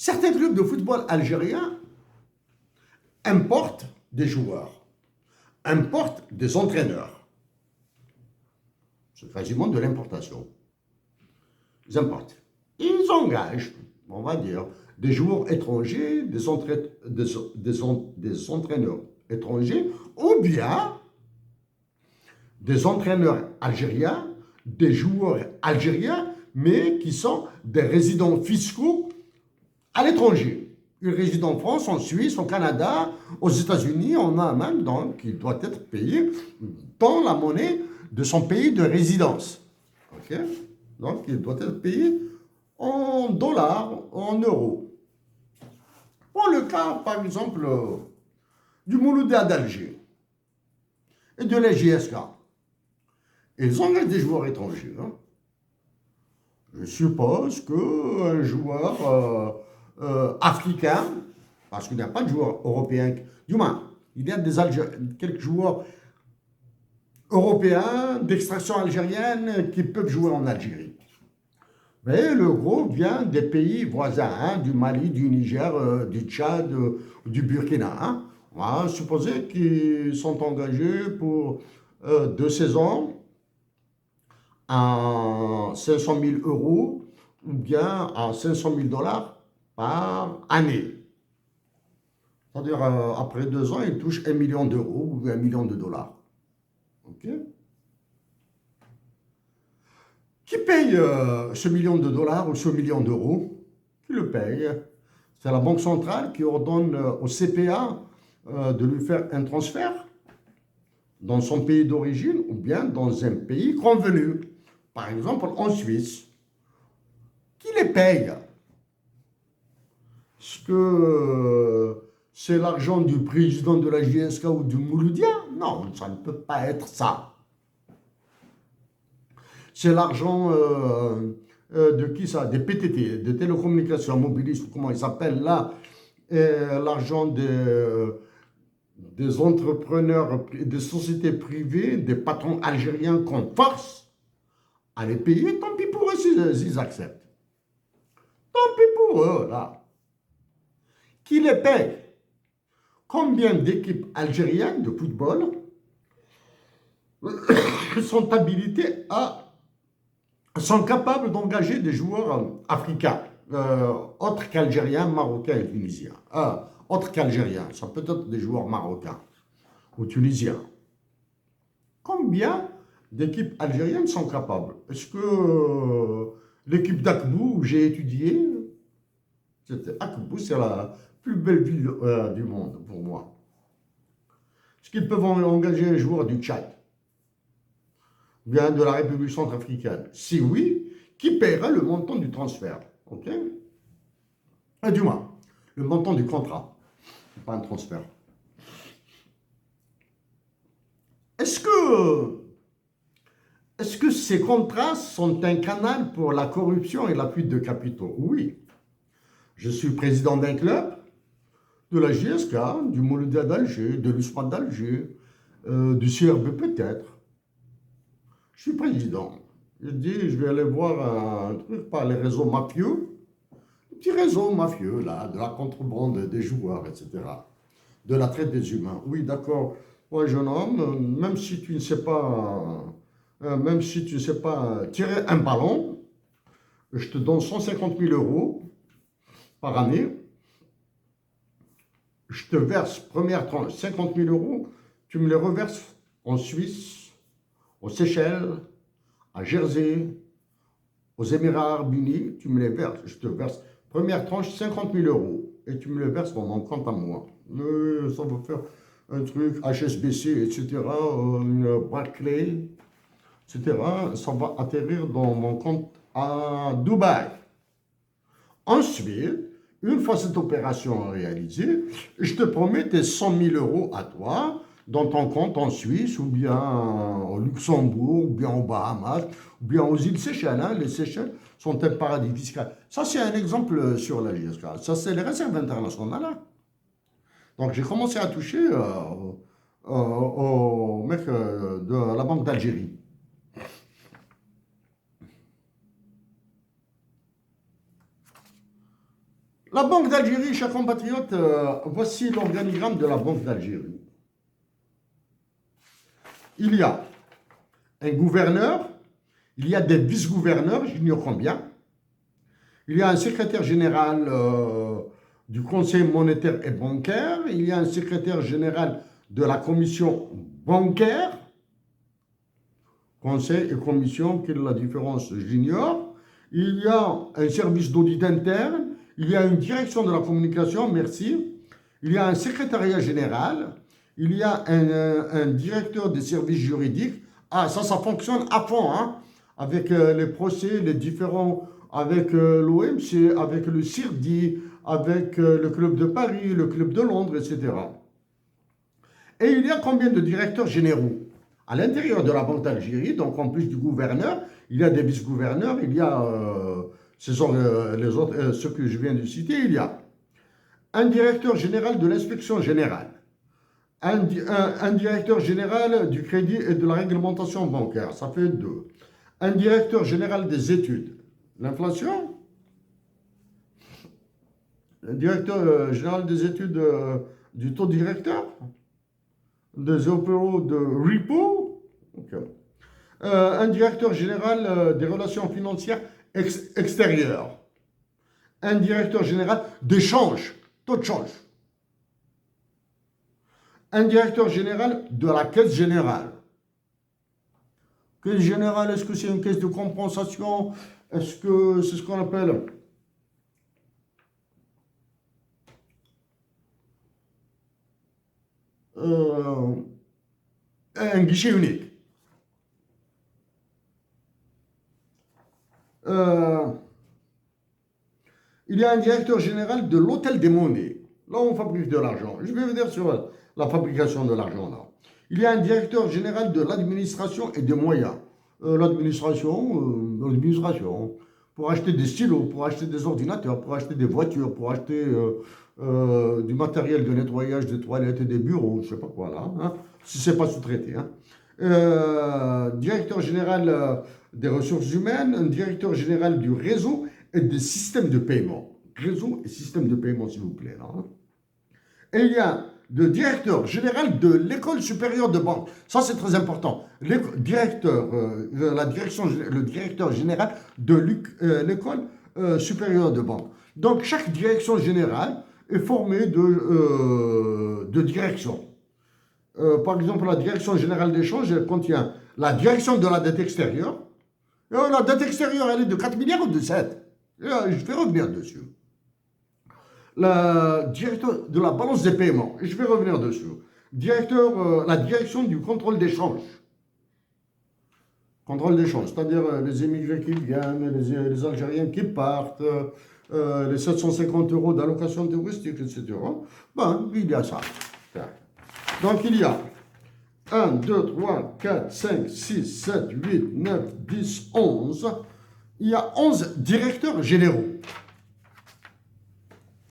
Certains clubs de football algériens importent des joueurs, importent des entraîneurs. C'est quasiment de l'importation. Ils importent. Ils engagent, on va dire, des joueurs étrangers, des entraîneurs étrangers, ou bien des entraîneurs algériens, des joueurs algériens, mais qui sont des résidents fiscaux à l'étranger. Ils résident en France, en Suisse, au Canada, aux États-Unis, en Allemagne, donc il doit être payé dans la monnaie de son pays de résidence. Ok. Donc il doit être payé en dollars, en euros. Pour le cas, par exemple, du Mouloudia d'Alger et de la JSK, ils engagent des joueurs étrangers. Hein. Je suppose qu'un joueur africain, parce qu'il n'y a pas de joueurs européens, du moins, il y a quelques joueurs européens d'extraction algérienne qui peuvent jouer en Algérie. Mais le gros vient des pays voisins, hein, du Mali, du Niger, du Tchad, du Burkina. Hein. On va supposer qu'ils sont engagés pour 2 saisons à 500 000 euros ou bien à 500 000 dollars par année. C'est-à-dire, après 2 ans, ils touchent 1 million d'euros ou 1 million de dollars. OK? Qui paye ce million de dollars ou ce million d'euros? Qui le paye? C'est la Banque centrale qui ordonne au CPA de lui faire un transfert dans son pays d'origine ou bien dans un pays convenu. Par exemple, en Suisse. Qui les paye? Est-ce que c'est l'argent du président de la JSK ou du Mouloudia? Non, ça ne peut pas être ça. C'est l'argent de qui ça? Des PTT, des télécommunications mobilistes, comment ils s'appellent là, l'argent des entrepreneurs, des sociétés privées, des patrons algériens qu'on force à les payer, tant pis pour eux s'ils acceptent. Tant pis pour eux, là. Qui les paye? Combien d'équipes algériennes de football sont habilitées sont capables d'engager des joueurs africains, autres qu'algériens, marocains et tunisiens. Autres qu'algériens, ça peut être des joueurs marocains ou tunisiens. Combien d'équipes algériennes sont capables? Est-ce que l'équipe d'Akbou, où j'ai étudié, Akbou, c'est la plus belle ville du monde pour moi. Est-ce qu'ils peuvent engager un joueur du Tchad? Bien de la République centrafricaine? Si oui, qui paiera le montant du transfert? Ok? Du moins, le montant du contrat, pas un transfert. Est-ce que ces contrats sont un canal pour la corruption et la fuite de capitaux? Oui. Je suis président d'un club, de la JSK, du Mouloudia d'Alger, de l'USMA d'Alger, du CRB peut-être. Je suis président. Je dis, je vais aller voir un truc par les réseaux mafieux, un petit réseau mafieux, là, de la contrebande des joueurs, etc. De la traite des humains. Oui, d'accord. Ouais, jeune homme, même si tu ne sais pas, tirer un ballon, je te donne 150 000 euros par année. Je te verse, première tranche, 50 000 euros, tu me les reverses en Suisse, aux Seychelles, à Jersey, aux Émirats Arabes Unis, tu me les verses, je te verse, première tranche, 50 000 euros, et tu me les verses dans mon compte à moi. Ça va faire un truc HSBC, etc., une Barclays, etc., ça va atterrir dans mon compte à Dubaï. Ensuite, une fois cette opération réalisée, je te promets tes 100 000 euros à toi dans ton compte en Suisse, ou bien au Luxembourg, ou bien aux Bahamas, ou bien aux îles Seychelles. Hein. Les Seychelles sont un paradis fiscal. Ça, c'est un exemple sur la JSK. Ça, c'est les réserves internationales. Hein. Donc, j'ai commencé à toucher au mec de la Banque d'Algérie. La Banque d'Algérie, chers compatriotes, voici l'organigramme de la Banque d'Algérie. Il y a un gouverneur, il y a des vice-gouverneurs, j'ignore combien. Il y a un secrétaire général du Conseil monétaire et bancaire. Il y a un secrétaire général de la commission bancaire. Conseil et commission, quelle est la différence? J'ignore. Il y a un service d'audit interne. Il y a une direction de la communication, merci. Il y a un secrétariat général. Il y a un directeur des services juridiques. Ah, ça fonctionne à fond, hein, avec les procès, les différents, avec l'OMC, avec le CIRDI, avec le Club de Paris, le Club de Londres, etc. Et il y a combien de directeurs généraux à l'intérieur de la Banque d'Algérie? Donc, en plus du gouverneur, il y a des vice-gouverneurs, il y a, ce sont les autres, ceux que je viens de citer, il y a un directeur général de l'inspection générale, un directeur général du crédit et de la réglementation bancaire, ça fait 2. Un directeur général des études, l'inflation, le directeur général des études du taux directeur, des opéros de repo, okay. Un directeur général des relations financières extérieures, un directeur général d'échange, taux de change, un directeur général de la caisse générale. Caisse générale, est-ce que c'est une caisse de compensation? Est-ce que c'est ce qu'on appelle un guichet unique? Il y a un directeur général de l'hôtel des monnaies. Là, on fabrique de l'argent. Je vais venir sur la fabrication de l'argent, là. Il y a un directeur général de l'administration et des moyens. L'administration, pour acheter des stylos, pour acheter des ordinateurs, pour acheter des voitures, pour acheter du matériel de nettoyage des toilettes et des bureaux, je ne sais pas quoi, là, hein, si ce n'est pas sous-traité. Hein. Directeur général des ressources humaines, un directeur général du réseau et des systèmes de paiement. Réseau et système de paiement, s'il vous plaît. Là, hein. Et il y a le directeur général de l'école supérieure de banque. Ça, c'est très important. Le directeur général de l'école supérieure de banque. Donc, chaque direction générale est formée de directions. Par exemple, la direction générale d'échange, elle contient la direction de la dette extérieure. La dette extérieure, elle est de 4 milliards ou de 7. Je vais revenir dessus. La directeur de la balance des paiements, je vais revenir dessus. La direction du contrôle d'échange. Contrôle d'échange, c'est-à-dire les immigrés qui viennent, les Algériens qui partent, les 750 € d'allocation touristique, etc. Ben, il y a ça. Donc, il y a 1, 2, 3, 4, 5, 6, 7, 8, 9, 10, 11. Il y a 11 directeurs généraux.